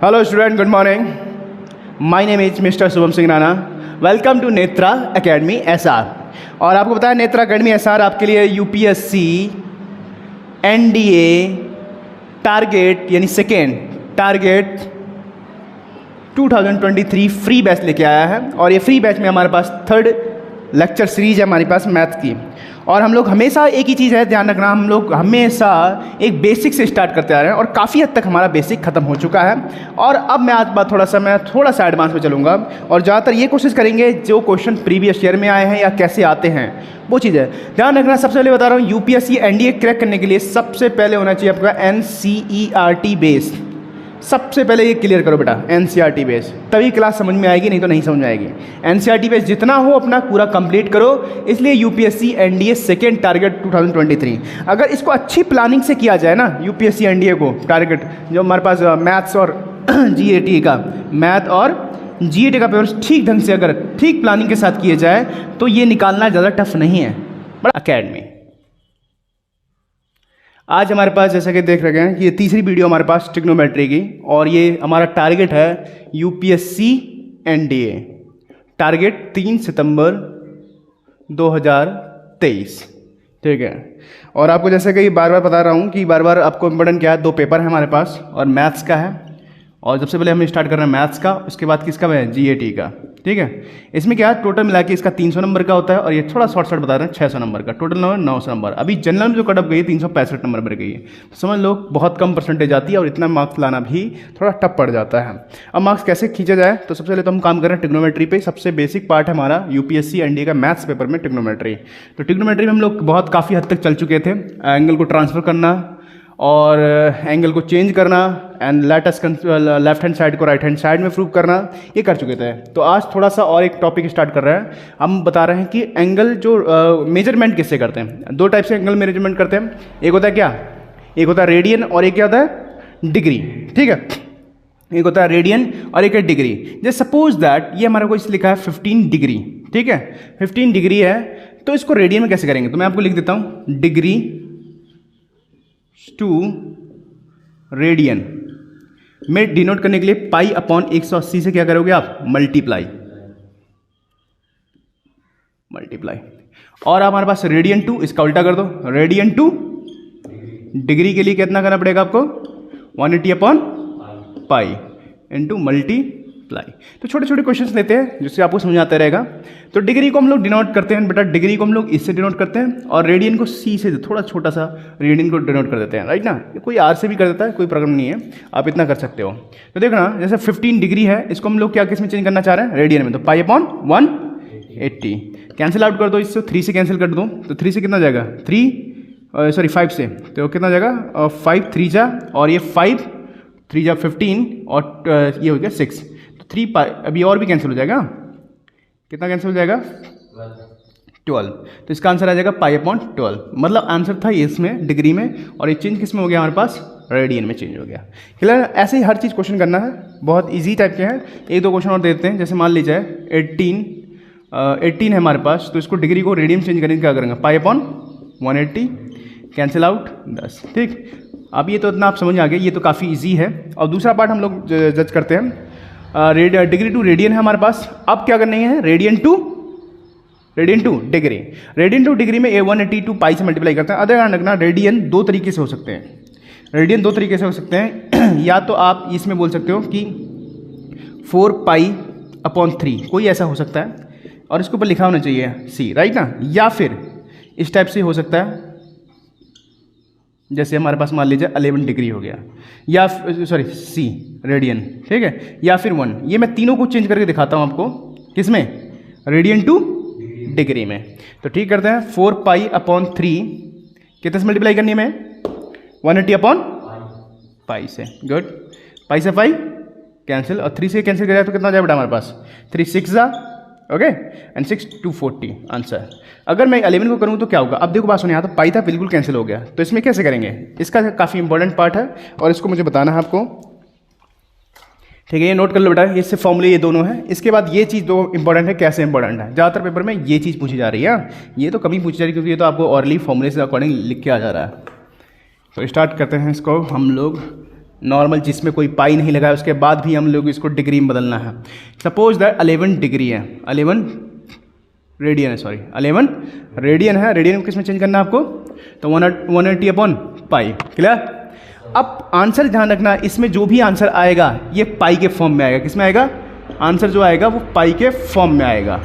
Hello student, good morning. My name is Mr. Shubham Singh Rana. Welcome to Netra academy SR. और आपको पता है नेत्रा एकेडमी SR आपके लिए UPSC NDA टारगेट यानी सेकेंड टारगेट 2023 फ्री बैच लेके आया है. और ये फ्री बैच में हमारे पास थर्ड लेक्चर सीरीज है हमारे पास मैथ की. और हम लोग हमेशा एक ही चीज़ है ध्यान रखना, हम लोग हमेशा एक बेसिक से स्टार्ट करते आ रहे हैं और काफ़ी हद तक हमारा बेसिक खत्म हो चुका है. और अब मैं आज बात थोड़ा सा एडवांस में चलूँगा और ज़्यादातर ये कोशिश करेंगे जो क्वेश्चन प्रीवियस ईयर में आए हैं या कैसे आते हैं वो चीज़ है ध्यान रखना. सबसे पहले बता रहा हूँ UPSC NDA क्रैक करने के लिए सबसे पहले होना चाहिए आपका NCERT बेस. सबसे पहले ये क्लियर करो बेटा NCERT बेस, तभी क्लास समझ में आएगी, नहीं तो नहीं समझ में आएगी. NCERT बेस जितना हो अपना पूरा कंप्लीट करो. इसलिए UPSC NDA सेकेंड टारगेट 2023 अगर इसको अच्छी प्लानिंग से किया जाए ना UPSC NDA को टारगेट जो हमारे पास मैथ्स और GAT का मैथ और GAT का पेपर ठीक ढंग से अगर ठीक प्लानिंग के साथ किए जाए तो ये निकालना ज़्यादा टफ नहीं है. बड़ा अकेडमी आज हमारे पास जैसा कि देख रहे हैं कि ये तीसरी वीडियो हमारे पास ट्रिग्नोमेट्री की और ये हमारा टारगेट है UPSC NDA टारगेट 3 सितंबर 2023. ठीक है. और आपको जैसे कि बार बार बता रहा हूँ कि बार बार आपको इम्पोर्टेंट क्या है, दो पेपर है हमारे पास और मैथ्स का है. और सबसे पहले हम स्टार्ट कर रहे हैं मैथ्स का, उसके बाद किसका है GAT का. ठीक है. इसमें क्या है टोटल मिला के इसका 300 नंबर का होता है और ये थोड़ा शॉर्ट बता रहे हैं 600 नंबर का. Total number 900 number. अभी जनरल में जो कटअप गई 365 नंबर पर गई है. तो समझ लो बहुत कम परसेंटेज आती है और इतना मार्क्स लाना भी थोड़ा टफ पड़ जाता है. अब मार्क्स कैसे खींचा जाए तो सबसे पहले तो हम काम कर रहे हैं ट्रिग्नोमेट्री पे. सबसे बेसिक पार्ट है हमारा UPSC NDA का मैथ्स पेपर में ट्रिग्नोमेट्री. तो ट्रिग्नोमेट्री में हम लोग बहुत काफ़ी हद तक चल चुके थे. एंगल को ट्रांसफर करना और एंगल को चेंज करना एंड लेफ्ट हैंड साइड को राइट हैंड साइड में प्रूव करना, ये कर चुके थे. तो आज थोड़ा सा और एक टॉपिक स्टार्ट कर रहे हैं. हम बता रहे हैं कि एंगल जो मेजरमेंट किससे करते हैं. दो टाइप से एंगल मेजरमेंट करते हैं. एक होता है क्या, एक होता है रेडियन और एक क्या होता है डिग्री. ठीक है. एक होता है रेडियन और एक है डिग्री. जैसे सपोज दैट ये हमारा को इस लिखा है 15 डिग्री. ठीक है. 15 डिग्री है तो इसको रेडियन में कैसे करेंगे तो मैं आपको लिख देता हूँ डिग्री टू रेडियन में डिनोट करने के लिए पाई अपॉन 180 से क्या करोगे आप मल्टीप्लाई. और हमारे पास रेडियन टू, इसका उल्टा कर दो. रेडियन टू डिग्री के लिए कितना करना पड़ेगा आपको 180 अपॉन पाई इंटू मल्टीप्लाई. तो छोटे छोटे क्वेश्चंस लेते हैं जिससे आपको समझ आता रहेगा. तो डिग्री को हम लोग डिनोट करते हैं बेटा, डिग्री को हम लोग इससे डिनोट करते हैं और रेडियन को C से थोड़ा छोटा सा रेडियन को डिनोट कर देते हैं. राइट ना. कोई R से भी कर देता है, कोई प्रॉब्लम नहीं है, आप इतना कर सकते हो. तो देखना जैसे 15 डिग्री है इसको हम लोग क्या किस में चेंज करना चाह रहे हैं रेडियन में. तो पाई अपॉन 180 कैंसिल आउट कर दो. इससे 3 से कैंसिल कर दो तो 3 से कितना जाएगा 5 से तो कितना जाएगा 5 3 जा और ये 5 3 जा 15 और ये हो गया 6. 3 पाई अभी और भी कैंसिल हो जाएगा. कितना कैंसिल हो जाएगा 12. तो इसका आंसर आ जाएगा पाई अपॉन 12. मतलब आंसर था इसमें डिग्री में और ये चेंज किस में हो गया हमारे पास रेडियन में चेंज हो गया. क्लियर. ऐसे ही हर चीज़ क्वेश्चन करना है, बहुत इजी टाइप के हैं. एक दो क्वेश्चन और देते हैं. जैसे मान लीजिए 18 है हमारे पास तो इसको डिग्री को रेडियन चेंज करने क्या करेंगे पाई अपॉन 180 कैंसिल आउट 10. ठीक. अब ये तो इतना आप समझ आ गए, ये तो काफ़ी ईजी है. और दूसरा पार्ट हम लोग जज करते हैं डिग्री टू रेडियन है हमारे पास. अब क्या करनी है radian two degree. Radian two degree में 180 टू पाई से मल्टीप्लाई करते हैं. अदर ध्यान रखना रेडियन दो तरीके से हो सकते हैं. या तो आप इसमें बोल सकते हो कि 4 पाई अपॉन 3 कोई ऐसा हो सकता है और इसके ऊपर लिखा होना चाहिए C. राइट ना. या फिर इस टाइप से हो सकता है जैसे हमारे पास मान लीजिए 11 डिग्री हो गया या C रेडियन. ठीक है. या फिर 1. ये मैं तीनों को चेंज करके दिखाता हूँ आपको किसमें रेडियन टू डिग्री में. तो ठीक करते हैं 4 पाई अपॉन 3 कितने से मल्टीप्लाई करनी है मैं 180 अपॉन पाई से. गुड. पाई से 5 कैंसिल और 3 से कैंसिल करें तो कितना जाए बेटा हमारे पास 3 6 जा ओके एंड 6 240 आंसर. अगर मैं 11 को करूँ तो क्या होगा. अब देखो बात सुनिए, यहाँ तो पाई था बिल्कुल कैंसिल हो गया. तो इसमें कैसे करेंगे, इसका काफ़ी इंपॉर्टेंट पार्ट है और इसको मुझे बताना है आपको. ठीक है. ये नोट कर लो बेटा, ये सिर्फ फॉर्मूले ये दोनों हैं. इसके बाद ये चीज़ दो इंपॉर्टेंट है. कैसे इंपॉर्टेंट है, ज़्यादातर पेपर में ये चीज़ पूछी जा रही है. ये तो कभी पूछी जा रही है क्योंकि ये तो आपको ऑरली फॉर्मूले से अकॉर्डिंग लिख के आ जा रहा है. तो स्टार्ट करते हैं इसको हम लोग नॉर्मल जिसमें कोई पाई नहीं लगा है, उसके बाद भी हम लोग इसको डिग्री में बदलना है। सपोज दैट 11 डिग्री है, 11 रेडियन है, सॉरी 11 रेडियन है। रेडियन को किस में चेंज करना है आपको? तो 180 अपॉन पाई। क्लियर? अब आंसर ध्यान रखना, इसमें जो भी आंसर आएगा ये पाई के फॉर्म में आएगा। किस में आएगा? आंसर जो आएगा वो पाई के फॉर्म में आएगा,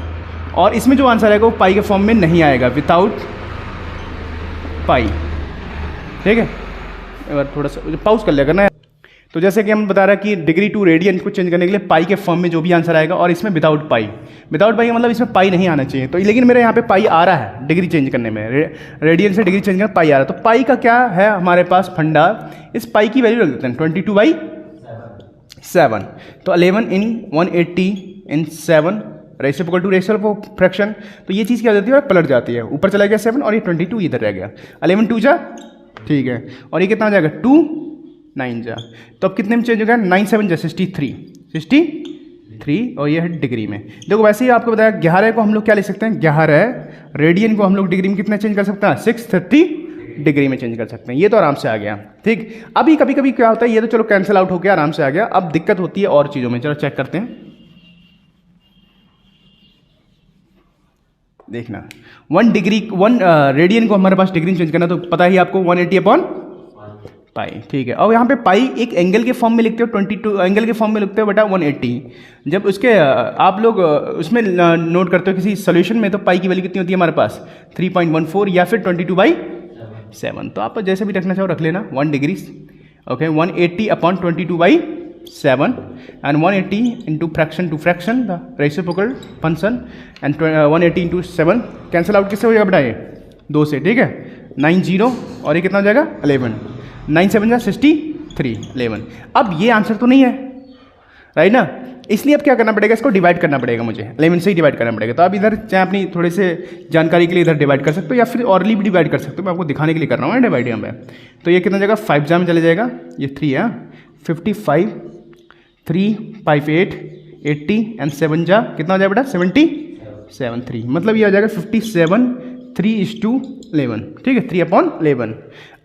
और इसमें जो आंसर आएगा वो पाई के फॉर्म में नहीं आएगा, विदाउट पाई। ठीक है, एक बार थोड़ा सा पॉज कर लेगा ना। तो जैसे कि हम बता रहे हैं कि डिग्री टू रेडियन को चेंज करने के लिए पाई के फॉर्म में जो भी आंसर आएगा, और इसमें विदाउट पाई। विदाउट पाई मतलब इसमें पाई नहीं आना चाहिए। तो लेकिन मेरे यहाँ पे पाई आ रहा है डिग्री चेंज करने में, रेडियन से डिग्री चेंज करने पाई आ रहा है। तो पाई का क्या है हमारे पास फंडा, इस पाई की वैल्यू रख देते हैं 22/7। तो 11 इन 180 इन 7 रेशियो टू रेशियो फ्रैक्शन। तो ये चीज़ क्या हो जाती है, पलट जाती है, ऊपर चला गया 7 और ये 22 इधर रह गया। 11 2 जा, ठीक है, और ये कितना हो जाएगा 2 9 जा। तो अब कितने में चेंज होगा? 9 7 जा 63, और ये है डिग्री में। देखो वैसे ही आपको बताया 11 को हम लोग क्या ले सकते हैं, 11 रेडियन को हम लोग डिग्री में कितना चेंज कर सकते हैं? 630 डिग्री में चेंज कर सकते हैं। ये तो आराम से आ गया। ठीक, अभी कभी कभी क्या होता है, ये तो चलो कैंसिल आउट हो गया, आराम से आ गया। अब दिक्कत होती है और चीज़ों में, चलो चेक करते हैं। देखना 1 रेडियन को हमारे पास डिग्री में चेंज करना, तो पता ही आपको 180 अपॉन पाई। ठीक है, और यहाँ पे पाई एक एंगल के फॉर्म में लिखते हो, 22 एंगल के फॉर्म में लिखते हो बेटा 180। जब उसके आप लोग उसमें नोट करते हो किसी सोल्यूशन में, तो पाई की वैल्यू कितनी होती है हमारे पास? 3.14 या फिर 22/7। तो आप जैसे भी रखना चाहो रख लेना 1 डिग्री। Okay, 180 upon 22/7 and 180 into fraction to fraction, the reciprocal function, and 180 into 7 cancel out किससे हो जाएगा बेटा? ये 2 से। ठीक है, 9 0, और ये कितना हो जाएगा? 11। 9 7 जा 63, 11। अब ये आंसर तो नहीं है, राइट ना? इसलिए अब क्या करना पड़ेगा, इसको डिवाइड करना पड़ेगा मुझे, 11 से ही डिवाइड करना पड़ेगा। तो आप इधर चाहे अपनी थोड़े से जानकारी के लिए इधर डिवाइड कर सकते हो, या फिर ऑरली भी डिवाइड कर सकते हो। मैं आपको दिखाने के लिए कर रहा हूँ डिवाइड यहाँ पे। तो ये कितना जाएगा? 5 जा में चले जाएगा, ये 3 है, 55 3 5 8 80 एंड 7 जा कितना हो जाएगा बेटा? 77 3, मतलब ये आ जाएगा 57 3:11। ठीक है, 3/11।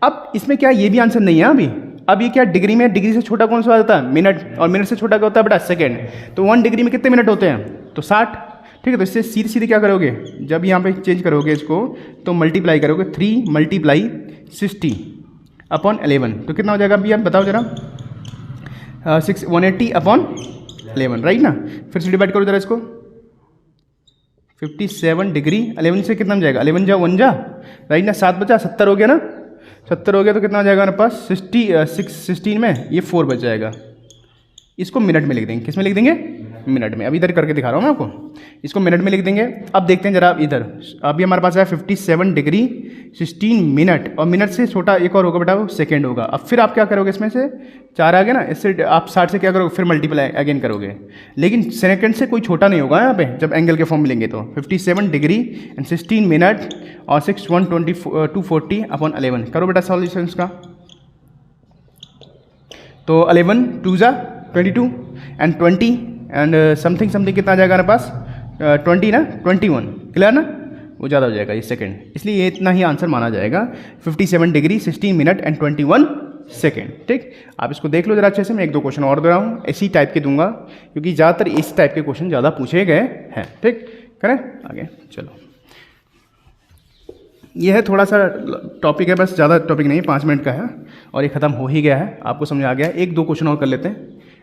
अब इसमें क्या ये भी आंसर नहीं है अभी। अब ये क्या डिग्री में, डिग्री से छोटा कौन सा आता है? मिनट, और मिनट से छोटा क्या होता है बेटा? सेकेंड। तो 1 डिग्री में कितने मिनट होते हैं? तो 60। ठीक है, तो इससे सीधे सीधे क्या करोगे, जब यहाँ पे चेंज करोगे इसको, तो मल्टीप्लाई करोगे 3 × 60/11। तो कितना हो जाएगा अभी आप बताओ जरा? 180/11, राइट ना? फिर से डिवाइड करो जरा इसको। 57 डिग्री 11 से कितना हो जाएगा? 11 जा 1 जा, राइट ना? 7 बचा, 70 हो गया ना? 70 हो गया, तो कितना हो जाएगा हमारे पास? 16 में ये 4 बच जाएगा। इसको मिनट में लिख देंगे। किस में लिख देंगे? मिनट में। अभी इधर करके दिखा रहा हूँ मैं आपको, इसको मिनट में लिख देंगे। अब देखते हैं जरा इधर, अभी हमारे पास है 57 डिग्री 16 मिनट, और मिनट से छोटा एक और होगा बेटा, वो सेकेंड होगा। अब फिर आप क्या करोगे, इसमें से 4 आ गया ना, इससे आप 60 से क्या करोगे, फिर मल्टीप्लाई अगेन करोगे। लेकिन सेकेंड से कोई छोटा नहीं होगा यहाँ पे, जब एंगल के फॉर्म में लेंगे तो 57 डिग्री एंड 16 मिनट और 240/11 करो बेटा सॉल्यूशन का। तो 11 2 जा 22 एंड 20 एंड समथिंग कितना आ जाएगा हमारे पास? 20 ना, 21। क्लियर ना? वो ज़्यादा हो जाएगा ये सेकेंड, इसलिए ये इतना ही आंसर माना जाएगा। 57 डिग्री 16 मिनट एंड 21 सेकेंड। ठीक, आप इसको देख लो जरा अच्छे से। मैं 1-2 क्वेश्चन और दे रहा हूँ, इसी टाइप के दूंगा, क्योंकि ज़्यादातर इस टाइप के क्वेश्चन ज़्यादा पूछे गए हैं। ठीक, करें आगे चलो। ये है थोड़ा सा टॉपिक है, बस ज़्यादा टॉपिक नहीं, 5 मिनट का है और ये ख़त्म हो ही गया है। आपको समझ आ गया? 1-2 क्वेश्चन और कर लेते हैं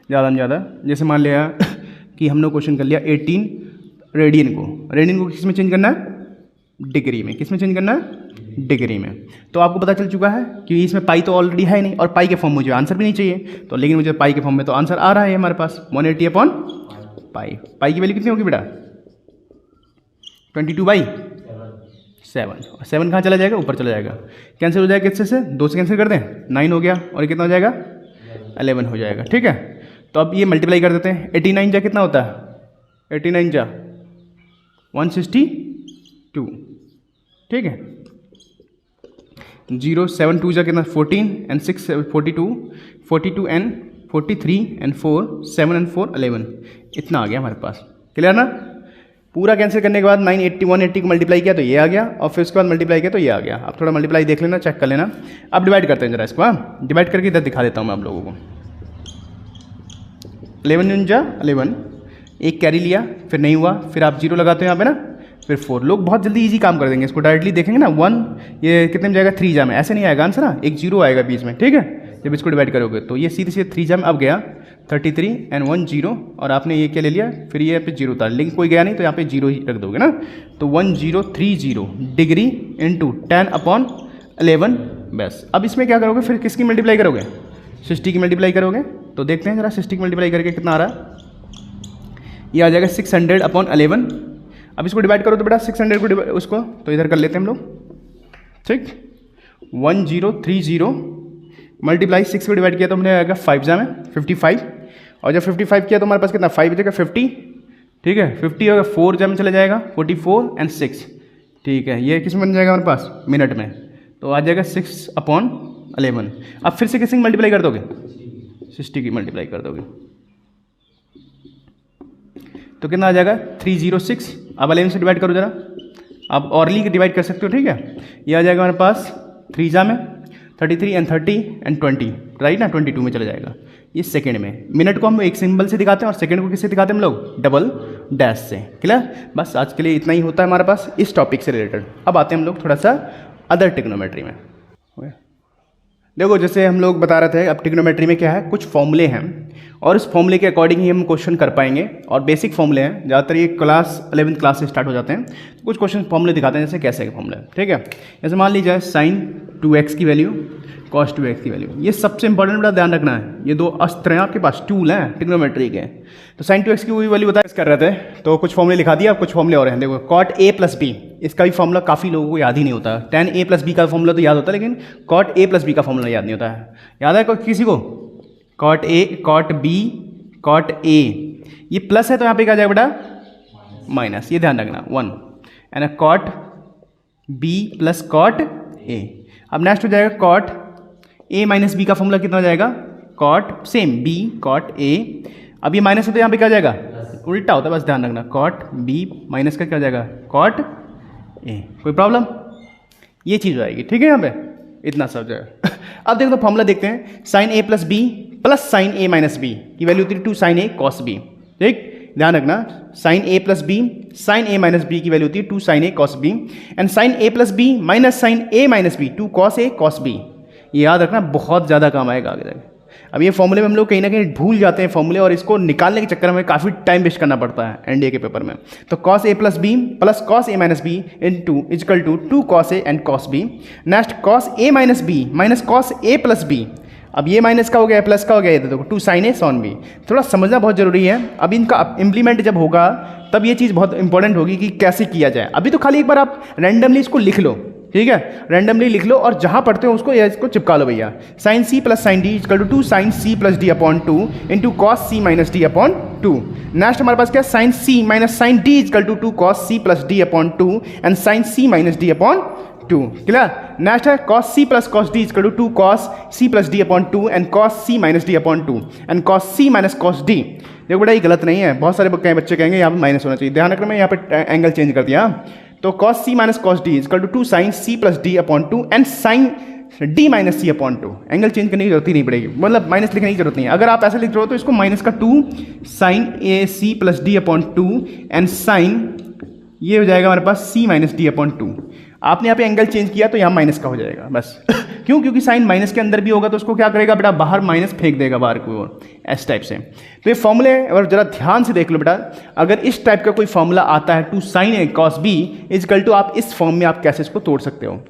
ज़्यादा में ज़्यादा। जैसे मान लिया कि हमने क्वेश्चन कर लिया 18 रेडियन को किस में चेंज करना है? डिग्री में। किस में चेंज करना है? डिग्री में। तो आपको पता चल चुका है कि इसमें पाई तो ऑलरेडी है नहीं, और पाई के फॉर्म मुझे आंसर भी नहीं चाहिए, तो लेकिन मुझे पाई के फॉर्म में तो आंसर आ रहा है हमारे पास 180/पाई। पाई की वैल्यू कितनी होगी बेटा? 22/7। 7 कहाँ चला जाएगा? ऊपर चला जाएगा। कैंसिल हो जाएगा किससे? 2 से कैंसिल कर दें, 9 हो गया, और ये कितना हो जाएगा? 11 हो जाएगा। ठीक है, तो अब ये मल्टीप्लाई कर देते हैं। 89 जा कितना होता है? 89 जा 162। ठीक है, 0 7 2 जा कितना? 14 एंड 6 42 एंड 43 एंड 4 7 एंड 4 11। इतना आ गया हमारे पास। क्लियर ना? पूरा कैंसिल करने के बाद 180 को मल्टीप्लाई किया तो ये आ गया, और फिर उसके बाद मल्टीप्लाई किया तो ये आ गया। आप थोड़ा मल्टीप्लाई देख लेना, चेक कर लेना। अब डिवाइड करते हैं जरा इसको। हाँ, डिवाइड करके इधर दिखा देता हूँ मैं आप लोगों को। 11 × 11, एक कैरी लिया, फिर नहीं हुआ, फिर आप 0 लगाते हो यहाँ पे ना, फिर 4। लोग बहुत जल्दी इजी काम कर देंगे, इसको डायरेक्टली देखेंगे ना 1, ये कितने में जाएगा 3 जा में, ऐसे नहीं आएगा आंसर ना, एक 0 आएगा बीच में, ठीक है। जब इसको डिवाइड करोगे तो ये सीधे सीधे 3 जा में अब गया 33 एंड 1 0, और आपने ये क्या ले लिया, फिर ये यहाँ पे 0 था, लेकिन कोई गया नहीं तो यहाँ पे 0 ही रख दोगे ना। तो 1030 डिग्री इंटू 10/11, बस। अब इसमें क्या करोगे, फिर किसकी मल्टीप्लाई करोगे, 60 की मल्टीप्लाई करोगे। तो देखते हैं जरा 60 की मल्टीप्लाई करके कितना आ रहा है। ये आ जाएगा 600/11। अब इसको डिवाइड करो तो बेटा 600 को उसको तो इधर कर लेते हैं हम लोग, ठीक। 1030 मल्टीप्लाई 6 को डिवाइड किया तो हमने आएगा 5 जा में 55, और जब 55 किया तो हमारे पास कितना 5 बचेगा 50, ठीक है। 50 होगा 4 जा में चला जाएगा 44 एंड 6, ठीक है। ये किस में बन जाएगा हमारे पास, मिनट में, तो आ जाएगा 6/11। अब फिर से किसी की मल्टीप्लाई कर दोगे, 60 की मल्टीप्लाई कर दोगे तो कितना आ जाएगा 306। अब 11 से डिवाइड करो जरा, आप ऑरली डिवाइड कर सकते हो, ठीक है। ये आ जाएगा हमारे पास 3 जा में 33 एंड 30 एंड 20, राइट ना, 22 में चला जाएगा। ये सेकंड में, मिनट को हम एक सिंबल से दिखाते हैं और सेकंड को किससे दिखाते हैं हम लोग, डबल डैश से, क्लियर। बस आज के लिए इतना ही होता है हमारे पास इस टॉपिक से रिलेटेड। अब आते हैं हम लोग थोड़ा सा अदर ट्रिग्नोमेट्री में। देखो जैसे हम लोग बता रहे थे, अब ट्रिग्नोमेट्री में क्या है, कुछ फॉर्मूले हैं और उस फॉर्मूले के अकॉर्डिंग ही हम क्वेश्चन कर पाएंगे। और बेसिक फॉर्मूले हैं, ज़्यादातर ये क्लास 11th क्लास से स्टार्ट हो जाते हैं। कुछ क्वेश्चन फॉर्मूले दिखाते हैं जैसे कैसे के फॉर्मूले, ठीक है। जैसे मान लीजिए sin 2x की वैल्यू cos 2x की वैल्यू, ये सबसे इंपॉर्टेंट बड़ा ध्यान रखना है। ये 2 अस्त्र हैं आपके पास, टूल हैं ट्रिग्नोमेट्री के। तो sin 2x की वही वैल्यू बता कर रहे थे, तो कुछ फॉर्मूले लिखा दिया, अब कुछ फॉर्मूले और हैं। देखो cot a + b, इसका भी फॉर्मूला काफ़ी लोगों को याद ही नहीं होता। tan a + b का फॉर्मूला तो याद होता है, लेकिन cot a + b का फॉर्मूला याद नहीं होता है। याद है किसी को, cot a cot b cot a, ये प्लस है तो यहाँ पे क्या जाएगा बेटा माइनस, ये ध्यान रखना 1, and cot b + cot a। अब नेक्स्ट हो जाएगा cot a - b का फॉर्मूला कितना हो जाएगा, cot same b cot a। अब ये माइनस है तो यहाँ पे क्या जाएगा, उल्टा होता है, बस ध्यान रखना, cot b माइनस का क्या हो जाएगा, cot a। कोई प्रॉब्लम, ये चीज़ आएगी, ठीक है। यहाँ पे इतना सब जाएगा। अब देखो तो फॉर्मूला देखते हैं, sin a + b + sin a - b की वैल्यू होती है 2 sin a cos b, ठीक। ध्यान रखना, sin a + b sin a - b की वैल्यू होती है 2 sin a cos b, and sin a + b - sin a - b 2 cos a cos b। ये याद रखना, बहुत ज़्यादा काम आएगा आगे जाके। अब ये फॉर्मूले में हम लोग कहीं ना कहीं भूल जाते हैं फॉर्मूले, और इसको निकालने के चक्कर में काफ़ी टाइम वेस्ट करना पड़ता है एनडीए के पेपर में। तो cos a + b + cos a - b = 2 cos a and cos b। Next cos a - b - cos a + b। अब ये माइनस का हो गया, प्लस का हो गया, ये देखो 2 sin a sin b। थोड़ा समझना बहुत जरूरी है। अब इनका इम्प्लीमेंट जब होगा तब ये चीज़ बहुत इंपॉर्टेंट होगी कि कैसे किया जाए। अभी तो खाली एक बार आप रैंडमली इसको लिख लो, ठीक है, रैंडमली लिख लो, और जहाँ पढ़ते हो उसको या इसको चिपका लो भैया। sin c + sin d = 2 sin c + d/2 into cos c - d/2। Next हमारे पास क्या है, sin c - sin d = 2 cos c + d/2 and sin c - d/2, clear. Next है cos c + cos d = 2 cos c + d/2 and cos c - d/2 and cos c - cos d। देखो बेटा ये गलत नहीं है, बहुत सारे बच्चे कहेंगे यहाँ पे माइनस होना चाहिए, ध्यान रखना, मैं यहाँ पे एंगल चेंज कर दिया। तो cos c - cos d = 2 sin c + d/2 and sin d - c/2। Angle change करने की जरूरत ही नहीं पड़ेगी, मतलब माइनस लिखने की जरूरत नहीं है। अगर आप ऐसे लिख रहे हो तो इसको माइनस का 2 sin a c + d/2 and sin, ये हो जाएगा हमारे पास c - d/2। आपने यहाँ पे एंगल चेंज किया तो यहाँ माइनस का हो जाएगा, बस। क्यों, क्योंकि साइन माइनस के अंदर भी होगा तो उसको क्या करेगा बेटा, बाहर माइनस फेंक देगा बाहर की ओर, इस टाइप से। तो ये फॉर्मूले अगर जरा ध्यान से देख लो बेटा, अगर इस टाइप का कोई फॉर्मूला आता है 2 sin a cos b = आप इस फॉर्म में आप कैसे इसको तोड़ सकते हो।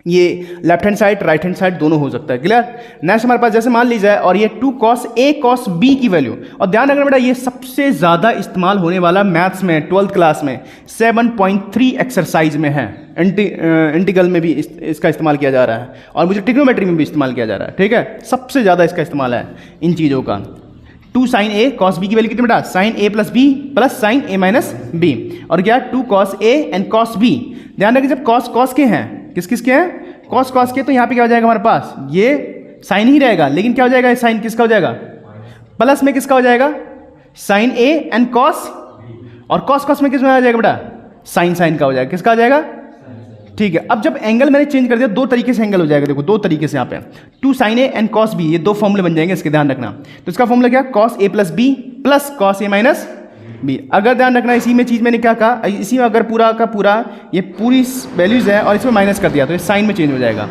ये left hand side right hand side दोनों हो सकता है, क्लियर। नेक्स्ट हमारे पास जैसे मान लीजिए, और ये 2 cos a cos b की वैल्यू, और ध्यान रखना बेटा ये सबसे ज़्यादा इस्तेमाल होने वाला मैथ्स में 12th क्लास में 7.3 एक्सरसाइज में है, इंटीग्रल में भी इसका इस्तेमाल किया जा रहा है, और मुझे ट्रिग्नोमेट्री में भी इस्तेमाल किया जा रहा है, ठीक है। सबसे ज़्यादा इसका इस्तेमाल है इन चीज़ों का। 2 sin a cos b की वैल्यू कितनी बेटा, sin a + b + sin a - b, और क्या 2 cos a and cos b। ध्यान रखिए जब cos के हैं, किस किस के हैं, cos के, तो यहाँ पे क्या हो जाएगा हमारे पास, ये साइन ही रहेगा, लेकिन क्या हो जाएगा, साइन किसका हो जाएगा, प्लस में किसका हो जाएगा, sin a and cos, और cos में किस में आ जाएगा बेटा, साइन का हो जाएगा, किसका हो जाएगा, ठीक है, अब जब एंगल मैंने चेंज कर दिया, दो तरीके से एंगल हो जाएगा, देखो दो तरीके से यहाँ पे 2 sin a and cos b, ये दो फॉर्मूले बन जाएंगे, इसके ध्यान रखना। तो इसका फॉर्मूला क्या, cos a plus b plus cos a minus b। अगर ध्यान रखना इसी में चीज मैंने क्या कहा, इसी में अगर पूरा का पूरा ये पूरी वैल्यूज है और इसमें माइनस कर दिया तो ये साइन में चेंज हो जाएगा।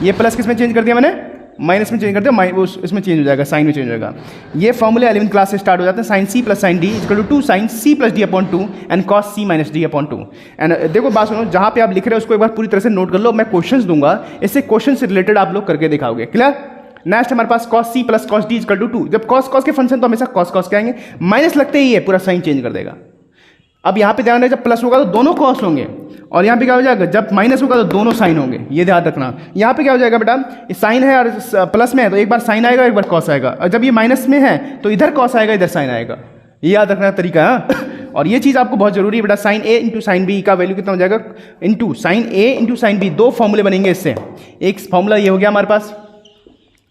ये प्लस किस में चेंज कर दिया मैंने, माइनस में चेंज कर दिया, इसमें चेंज हो जाएगा, साइन में चेंज हो जाएगा। ये फॉर्मूले 11th क्लास से स्टार्ट हो जाते हैं, sine C plus sine D equal to 2 sine C plus D upon 2 and cos C minus D upon 2। And देखो बात सुनो, जहाँ पे आप लिख रहे हो उसको एक बार पूरी तरह से नोट कर लो, मैं क्वेश्चंस दूंगा, इससे क्वेश्चन से रिलेटेड आप लोग करके दिखाओगे। क्लियर। नेक्स्ट हमारे पास cos c plus cos d equal to 2। जब cos के फंक्शन तो हमेशा cos के आएंगे, माइनस लगते ही है पूरा साइन चेंज कर देगा। अब यहाँ पे ध्यान रहे, जब प्लस होगा तो दोनों cos होंगे, और यहाँ पे क्या हो जाएगा, जब माइनस होगा तो दोनों साइन होंगे, ये ध्यान रखना। यहाँ पे क्या हो जाएगा बेटा, ये साइन है और प्लस में है तो एक बार साइन आएगा एक बार cos आएगा, और जब ये माइनस में है तो इधर cos आएगा इधर साइन आएगा, ये याद रखना तरीका है। और ये चीज़ आपको बहुत जरूरी है बेटा, साइन ए इंटू साइन बी का वैल्यू कितना हो जाएगा, इंटू साइन ए इंटू साइन बी, दो फॉर्मूले बनेंगे इससे। एक फॉर्मूला ये हो गया हमारे पास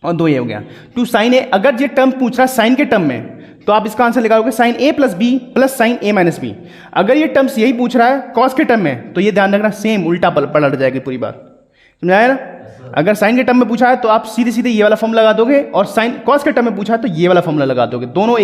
और दो ये हो गया, टू साइन ए। अगर ये टर्म पूछ रहा है साइन के टर्म में तो आप इसका आंसर निकालोगे साइन ए प्लस बी प्लस साइन ए माइनस बी। अगर ये टर्म्स यही पूछ रहा है कॉस के टर्म में तो ये ध्यान रखना सेम उल्टा पलट जाएगी पूरी बात, समझाया ना। अगर साइन के टर्म में पूछा है तो आप सीधे सीधे ये वाला फॉर्मूला लगा दोगे, और साइन कॉस के टर्म में पूछा है तो ये वाला फॉर्मूला लगा दोगे, दोनों